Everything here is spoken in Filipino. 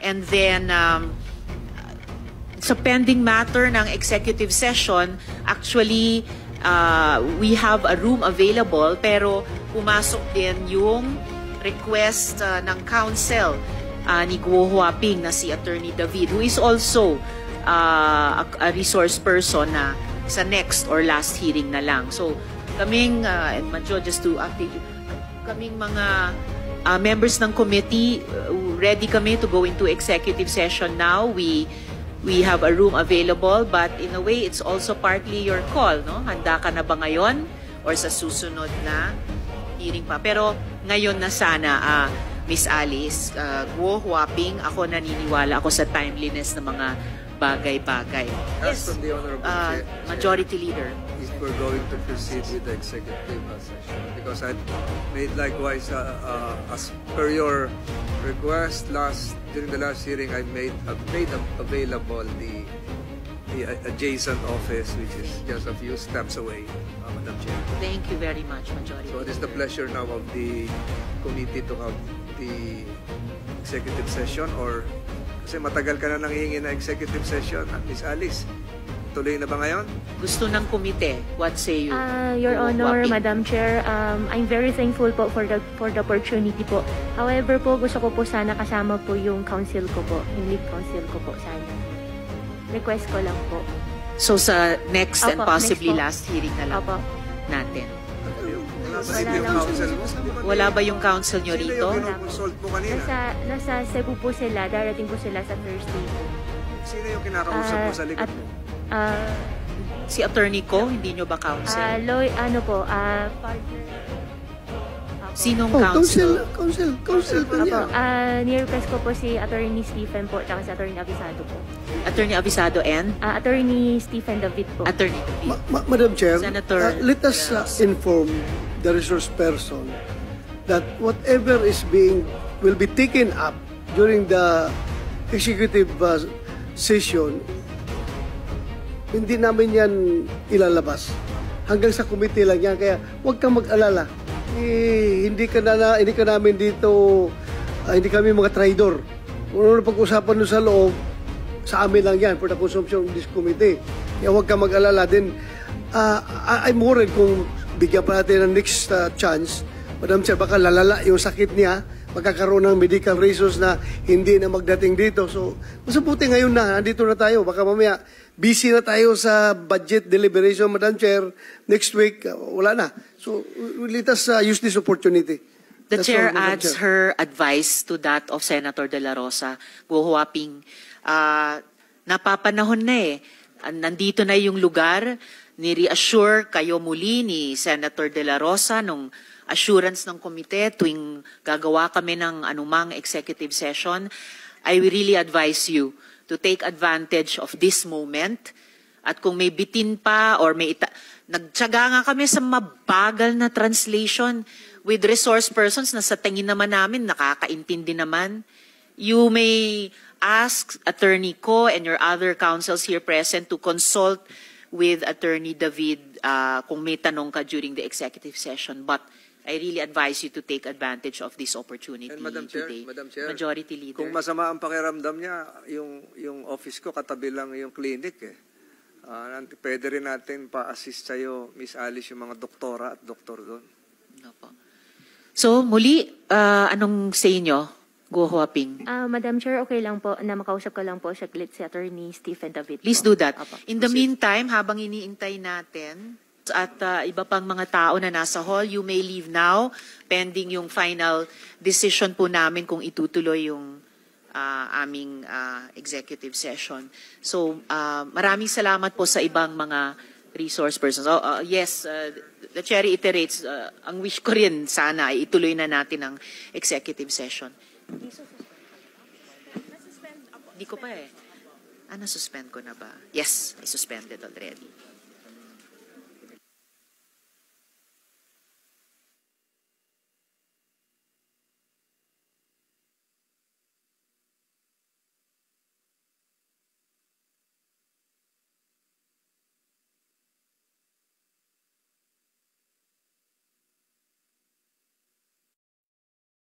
And then, sa pending matter ng executive session, actually, we have a room available pero pumasok din yung request ng counsel ni Guo Huaping na si Attorney David, who is also a resource person na sa next or last hearing na lang. So kaming, and Manjo, just to update you, kaming mga members ng committee, ready kami to go into executive session now. We have a room available, but in a way, it's also partly your call, no? Handa ka na ba ngayon or sa susunod na hearing pa? Pero ngayon na sana, Miss Alice, Guo Huaping, ako naniniwala ako sa timeliness ng mga bagay-bagay. Yes, from the Honorable Chair, Majority Leader. If we're going to proceed with the executive session, because I made likewise, as per your request during the last hearing, I made available the adjacent office, which is just a few steps away, Madam Chair. Thank you very much, Majority So it is the Leader. pleasure now of the committee to have the executive session, or kasi matagal ka na nanghihingi na executive session, Miss Alice. Tuloy na ba ngayon? Gusto ng komite. What say you? Your Guo Honor, Huaping? Madam Chair, I'm very thankful po for the opportunity po. However po, gusto ko po sana kasama po yung counsel ko po, yung lead counsel ko po sana. Request ko lang po. So sa next and Opo, possibly next po. last hearing na lang Opo. natin. Wala ba yung counsel mo? Wala ba yung counsel nyo Sino rito? yung kinoconsult mo kanina? Nasa Cebu po sila, darating po sila sa Thursday. Sino yung kinakausap mo sa likod mo? Si attorney ko, hindi nyo ba counsel? Partner. Sinong counsel? Counsel Opo, kanya. ni-request ko po si Attorney Stephen po, tsaka si Attorney Avisado po. Attorney Avisado and Attorney Stephen David po. Attorney David. Madam Chair, Senator let us inform the resource person that whatever will be taken up during the executive session, hindi namin yan ilalabas. Hanggang sa committee lang yan. Kaya huwag kang mag-alala. Hindi kami mga traidor. Kung ano pag-usapan doon sa loob, sa amin lang yan for the consumption of this committee. Kaya huwag kang mag-alala. Then, I'm worried kung bigyan pa natin ng next chance, Madam Chair, baka lalala yung sakit niya, magkakaroon ng medical reasons na hindi na magdating dito. So, mas mabuti ngayon na, nandito na tayo. Baka mamaya, busy na tayo sa budget deliberation, Madam Chair. Next week, wala na. So, let us use this opportunity. The That's chair all, Madam adds Chair. her advice to that of Senator De La Rosa. Guo Huaping, napapanahon na nandito na yung lugar, ni-reassure kayo muli ni Senator De La Rosa nung assurance ng komite tuwing gagawa kami ng anumang executive session. I really advise you to take advantage of this moment. At kung may bitin pa or nagtyaga nga kami sa mabagal na translation with resource persons na sa tingin naman namin nakakaintindi naman, you may ask Attorney Ko and your other counsels here present to consult with Attorney David kung may tanong ka during the executive session. But I really advise you to take advantage of this opportunity And Madam Chair, today. Madam Chair, Majority Leader. kung masama ang pakiramdam niya, yung office ko katabi lang yung clinic pwede rin natin pa-assist sa'yo, Miss Alice, yung mga doktora at doktor doon. Opo. So, muli, anong say nyo, Guo Huaping? Madam Chair, okay lang po na makausap ko lang po saglit si Attorney Stephen David. Please po. do that. Opo. In the meantime, habang iniintay natin at iba pang mga tao na nasa hall, you may leave now pending yung final decision po namin kung itutuloy yung aming executive session. So, maraming salamat po sa ibang mga resource persons. Yes, the chair reiterates, ang wish ko rin sana ay ituloy na natin ang executive session. Hindi ko pa nasuspend ko na ba? Yes, I suspended already.